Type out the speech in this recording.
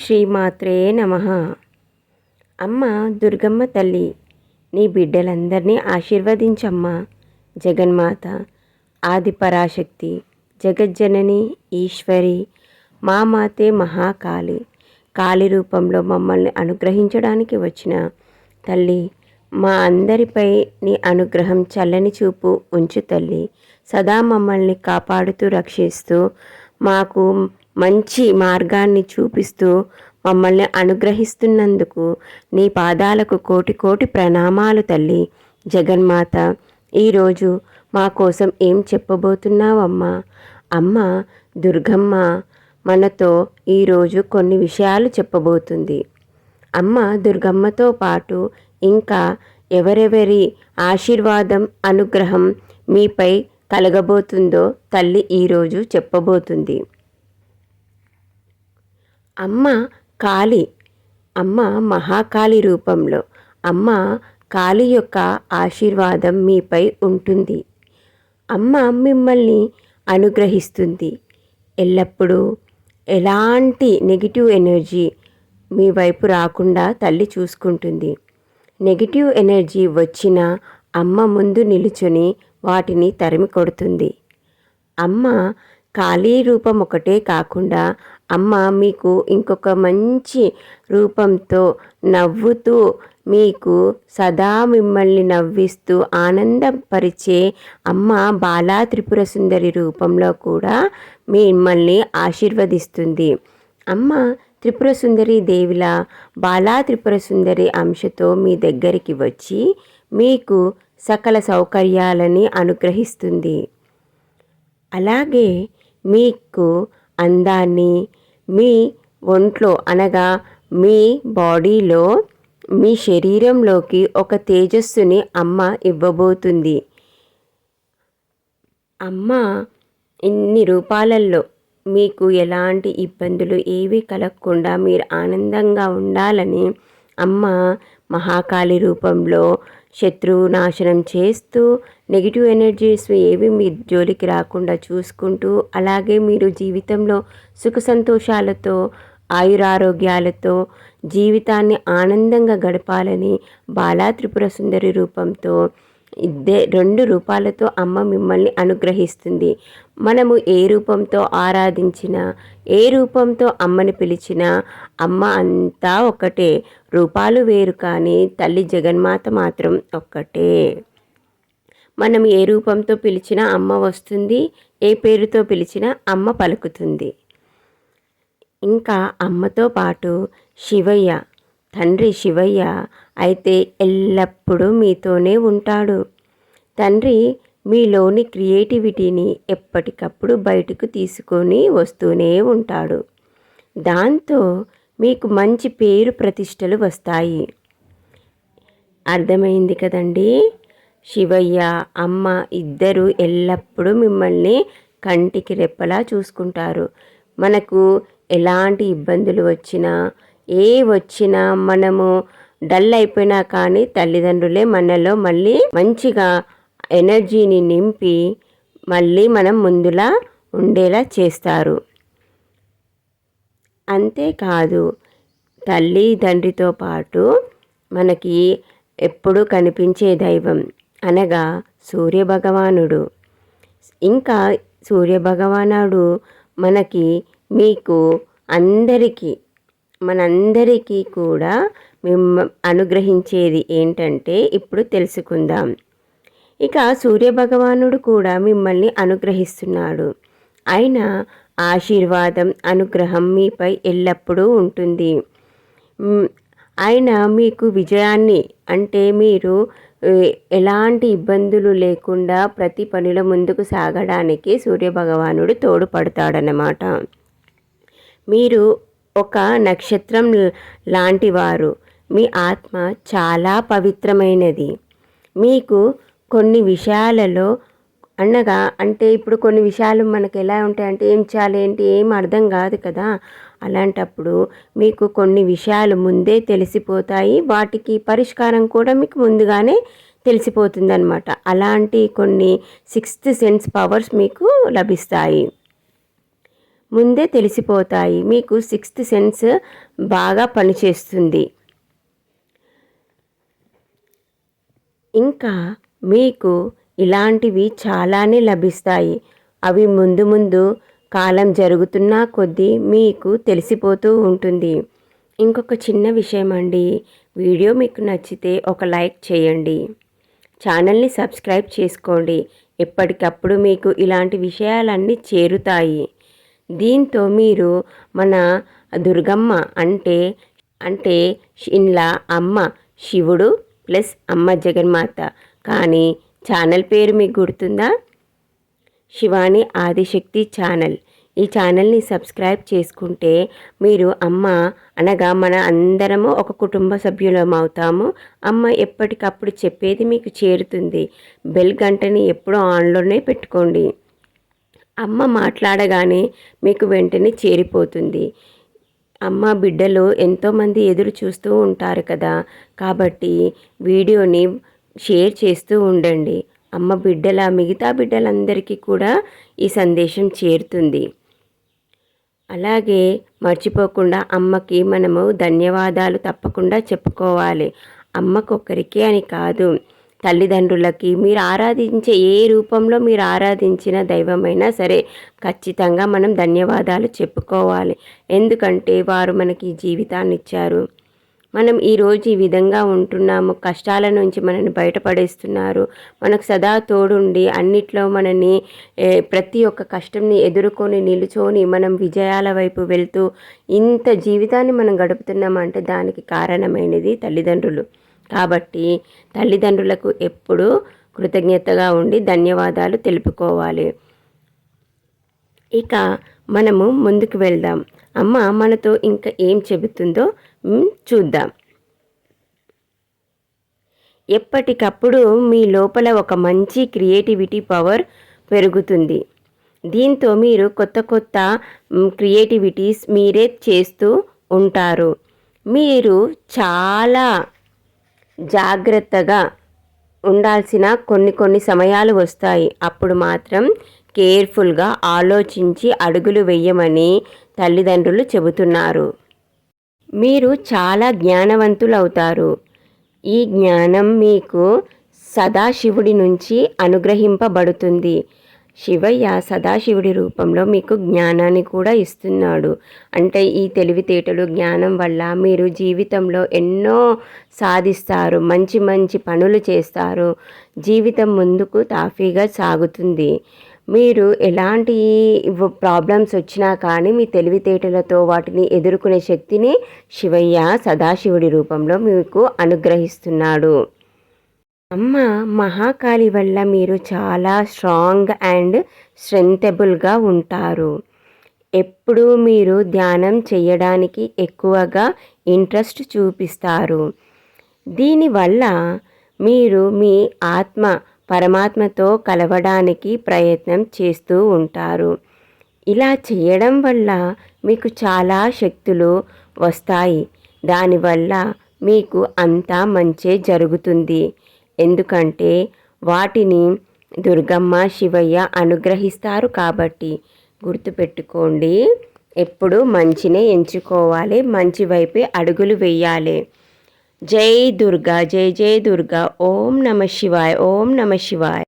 శ్రీమాత్రే నమః. అమ్మ దుర్గమ్మ తల్లి, నీ బిడ్డలందరినీ ఆశీర్వదించమ్మా. జగన్మాత, ఆది పరాశక్తి, జగజ్జనని, ఈశ్వరి, మా మాతే మహాకాళి, కాళీ రూపంలో మమ్మల్ని అనుగ్రహించడానికి వచ్చిన తల్లి, మా అందరిపై నీ అనుగ్రహం చల్లని చూపు ఉంచు తల్లి. సదా మమ్మల్ని కాపాడుతూ రక్షిస్తూ మాకు మంచి మార్గాన్ని చూపిస్తూ మమ్మల్ని అనుగ్రహిస్తున్నందుకు నీ పాదాలకు కోటి కోటి ప్రణామాలు తల్లి. జగన్మాత, ఈరోజు మా కోసం ఏం చెప్పబోతున్నావమ్మా? అమ్మ దుర్గమ్మ మనతో ఈరోజు కొన్ని విషయాలు చెప్పబోతుంది. అమ్మ దుర్గమ్మతో పాటు ఇంకా ఎవరెవరి ఆశీర్వాదం అనుగ్రహం మీపై కలగబోతుందో తల్లి ఈరోజు చెప్పబోతుంది. అమ్మ కాళి, అమ్మ మహాకాళి రూపంలో అమ్మ కాళి యొక్క ఆశీర్వాదం మీపై ఉంటుంది. అమ్మ మిమ్మల్ని అనుగ్రహిస్తుంది. ఎల్లప్పుడూ ఎలాంటి నెగిటివ్ ఎనర్జీ మీ వైపు రాకుండా తల్లి చూసుకుంటుంది. నెగిటివ్ ఎనర్జీ వచ్చినా అమ్మ ముందు నిలుచుని వాటిని తరిమి కొడుతుంది. అమ్మ కాళీ రూపం ఒకటే కాకుండా అమ్మ మీకు ఇంకొక మంచి రూపంతో నవ్వుతూ మీకు సదా మిమ్మల్ని నవ్విస్తూ ఆనందపరిచే అమ్మ బాలా త్రిపుర సుందరి రూపంలో కూడా మిమ్మల్ని ఆశీర్వదిస్తుంది. అమ్మ త్రిపుర సుందరి దేవిలా బాలా త్రిపుర సుందరి అంశతో మీ దగ్గరికి వచ్చి మీకు సకల సౌకర్యాలని అనుగ్రహిస్తుంది. అలాగే మీకు అందాన్ని మీ ఒంట్లో అనగా మీ బాడీలో మీ శరీరంలోకి ఒక తేజస్సుని అమ్మ ఇవ్వబోతుంది. అమ్మ ఇన్ని రూపాలలో మీకు ఎలాంటి ఇబ్బందులు ఏవి కలగకుండా మీరు ఆనందంగా ఉండాలని అమ్మ మహాకాళి రూపంలో శత్రువు నాశనం చేస్తూ నెగిటివ్ ఎనర్జీస్ ఏవి మీ జోలికి రాకుండా చూసుకుంటూ అలాగే మీరు జీవితంలో సుఖ సంతోషాలతో ఆయురారోగ్యాలతో జీవితాన్ని ఆనందంగా గడపాలని బాలా త్రిపుర సుందరి రూపంతో రెండు రూపాలతో అమ్మ మిమ్మల్ని అనుగ్రహిస్తుంది. మనము ఏ రూపంతో ఆరాధించినా ఏ రూపంతో అమ్మని పిలిచినా అమ్మ అంతా ఒకటే. రూపాలు వేరు కానీ తల్లి జగన్మాత మాత్రం ఒక్కటే. మనం ఏ రూపంతో పిలిచినా అమ్మ వస్తుంది, ఏ పేరుతో పిలిచినా అమ్మ పలుకుతుంది. ఇంకా అమ్మతో పాటు శివయ్య, తండ్రి శివయ్య అయితే ఎల్లప్పుడూ మీతోనే ఉంటాడు. తండ్రి మీలోని క్రియేటివిటీని ఎప్పటికప్పుడు బయటకు తీసుకొని వస్తూనే ఉంటాడు. దాంతో మీకు మంచి పేరు ప్రతిష్టలు వస్తాయి. అర్థమైంది కదండి? శివయ్య అమ్మ ఇద్దరు ఎల్లప్పుడూ మిమ్మల్ని కంటికి రెప్పలా చూసుకుంటారు. మనకు ఎలాంటి ఇబ్బందులు వచ్చినా వచ్చినా మనము డల్ అయిపోయినా కానీ తల్లిదండ్రులే మనలో మళ్ళీ మంచిగా ఎనర్జీని నింపి మళ్ళీ మనం ముందులా ఉండేలా చేస్తారు. అంతేకాదు తల్లి తండ్రితో పాటు మనకి ఎప్పుడూ కనిపించే దైవం అనగా సూర్యభగవానుడు. ఇంకా సూర్యభగవానుడు మనకి మీకు మనందరికీ కూడా అనుగ్రహించేది ఏంటంటే ఇప్పుడు తెలుసుకుందాం. ఇక సూర్యభగవానుడు కూడా మిమ్మల్ని అనుగ్రహిస్తున్నాడు. ఆయన ఆశీర్వాదం అనుగ్రహం మీపై ఎల్లప్పుడూ ఉంటుంది. ఆయన మీకు విజయాన్ని అంటే మీరు ఎలాంటి ఇబ్బందులు లేకుండా ప్రతి పనిలో ముందుకు సాగడానికి సూర్యభగవానుడు తోడ్పడతాడనమాట. మీరు ఒక నక్షత్రం లాంటివారు. మీ ఆత్మ చాలా పవిత్రమైనది. మీకు కొన్ని విషయాలలో అంటే ఇప్పుడు కొన్ని విషయాలు మనకు ఎలా ఉంటాయంటే ఏం చేయాలి ఏంటి ఏం అర్థం కాదు కదా. అలాంటప్పుడు మీకు కొన్ని విషయాలు ముందే తెలిసిపోతాయి. వాటికి పరిష్కారం కూడా మీకు ముందుగానే తెలిసిపోతుందన్నమాట. అలాంటి కొన్ని సిక్స్త్ సెన్స్ పవర్స్ మీకు లభిస్తాయి. ముందే తెలిసిపోతాయి. మీకు సిక్స్త్ సెన్స్ బాగా పనిచేస్తుంది. ఇంకా మీకు ఇలాంటివి చాలానే లభిస్తాయి. అవి ముందు ముందు కాలం జరుగుతున్న కొద్దీ మీకు తెలిసిపోతూ ఉంటుంది. ఇంకొక చిన్న విషయం అండి, వీడియో మీకు నచ్చితే ఒక లైక్ చేయండి, ఛానల్ని సబ్స్క్రైబ్ చేసుకోండి. ఎప్పటికప్పుడు మీకు ఇలాంటి విషయాలన్నీ చేరుతాయి. దీంతో మీరు మన దుర్గమ్మ అంటే ఇండ్ల అమ్మ శివుడు ప్లస్ అమ్మ జగన్మాత, కానీ ఛానల్ పేరు మీకు గుర్తుందా? శివాని ఆదిశక్తి ఛానల్. ఈ ఛానల్ని సబ్స్క్రైబ్ చేసుకుంటే మీరు అమ్మ అనగా మన అందరము ఒక కుటుంబ సభ్యులం అవుతాము. అమ్మ ఎప్పటికప్పుడు చెప్పేది మీకు చేరుతుంది. బెల్ గంటని ఎప్పుడూ ఆన్లోనే పెట్టుకోండి. అమ్మ మాట్లాడగానే మీకు వెంటనే చేరిపోతుంది. అమ్మ బిడ్డలు ఎంతోమంది ఎదురు చూస్తూ ఉంటారు కదా, కాబట్టి వీడియోని షేర్ చేస్తూ ఉండండి. అమ్మ మిగతా బిడ్డలందరికీ కూడా ఈ సందేశం చేరుతుంది. అలాగే మర్చిపోకుండా అమ్మకి మనము ధన్యవాదాలు తప్పకుండా చెప్పుకోవాలి. అమ్మకొక్కరికే అని కాదు, తల్లిదండ్రులకి, మీరు ఆరాధించే ఏ రూపంలో మీరు ఆరాధించిన దైవమైనా సరే ఖచ్చితంగా మనం ధన్యవాదాలు చెప్పుకోవాలి. ఎందుకంటే వారు మనకి జీవితాన్ని ఇచ్చారు. మనం ఈరోజు ఈ విధంగా ఉంటున్నాము, కష్టాల నుంచి మనల్ని బయటపడేస్తున్నారు. మనకు సదా తోడుండి అన్నిట్లో మనని ప్రతి ఒక్క కష్టంని ఎదుర్కొని నిలుచొని మనం విజయాల వైపు వెళ్తూ ఇంత జీవితాన్ని మనం గడుపుతున్నామంటే దానికి కారణమైనది తల్లిదండ్రులు. కాబట్టి తల్లిదండ్రులకు ఎప్పుడూ కృతజ్ఞతగా ఉండి ధన్యవాదాలు తెలుపుకోవాలి. ఇక మనము ముందుకు వెళ్దాం. అమ్మ మనతో ఇంకా ఏం చెబుతుందో చూద్దాం. ఎప్పటికప్పుడు మీ లోపల ఒక మంచి క్రియేటివిటీ పవర్ పెరుగుతుంది. దీంతో మీరు కొత్త కొత్త క్రియేటివిటీస్ మీరే చేస్తూ ఉంటారు. మీరు చాలా జాగ్రత్తగా ఉండాల్సిన కొన్ని సమయాలు వస్తాయి. అప్పుడు మాత్రం కేర్ఫుల్గా ఆలోచించి అడుగులు వేయమని తల్లిదండ్రులు చెబుతున్నారు. మీరు చాలా జ్ఞానవంతులవుతారు. ఈ జ్ఞానం మీకు సదాశివుడి నుంచి అనుగ్రహింపబడుతుంది. శివయ్య సదాశివుడి రూపంలో మీకు జ్ఞానాన్ని కూడా ఇస్తున్నాడు. అంటే ఈ తెలివితేటలు జ్ఞానం వల్ల మీరు జీవితంలో ఎన్నో సాధిస్తారు, మంచి మంచి పనులు చేస్తారు. జీవితం ముందుకు తాఫీగా సాగుతుంది. మీరు ఎలాంటి ప్రాబ్లమ్స్ వచ్చినా కానీ మీ తెలివితేటలతో వాటిని ఎదుర్కొనే శక్తిని శివయ్య సదాశివుడి రూపంలో మీకు అనుగ్రహిస్తున్నాడు. అమ్మ మహాకాళి వల్ల మీరు చాలా స్ట్రాంగ్ అండ్ స్ట్రెంగ్తబుల్గా ఉంటారు. ఎప్పుడూ మీరు ధ్యానం చేయడానికి ఎక్కువగా ఇంట్రెస్ట్ చూపిస్తారు. దీనివల్ల మీరు మీ పరమాత్మతో కలవడానికి ప్రయత్నం చేస్తూ ఉంటారు. ఇలా చేయడం వల్ల మీకు చాలా శక్తులు వస్తాయి. దానివల్ల మీకు అంతా మంచే జరుగుతుంది. ఎందుకంటే వాటిని దుర్గమ్మ శివయ్య అనుగ్రహిస్తారు. కాబట్టి గుర్తుపెట్టుకోండి, ఎప్పుడు మంచినే ఎంచుకోవాలి, మంచి వైపే అడుగులు వేయాలి. జై దుర్గా, జై జై దుర్గా. ఓం నమ శివాయ, ఓం నమ శివాయ.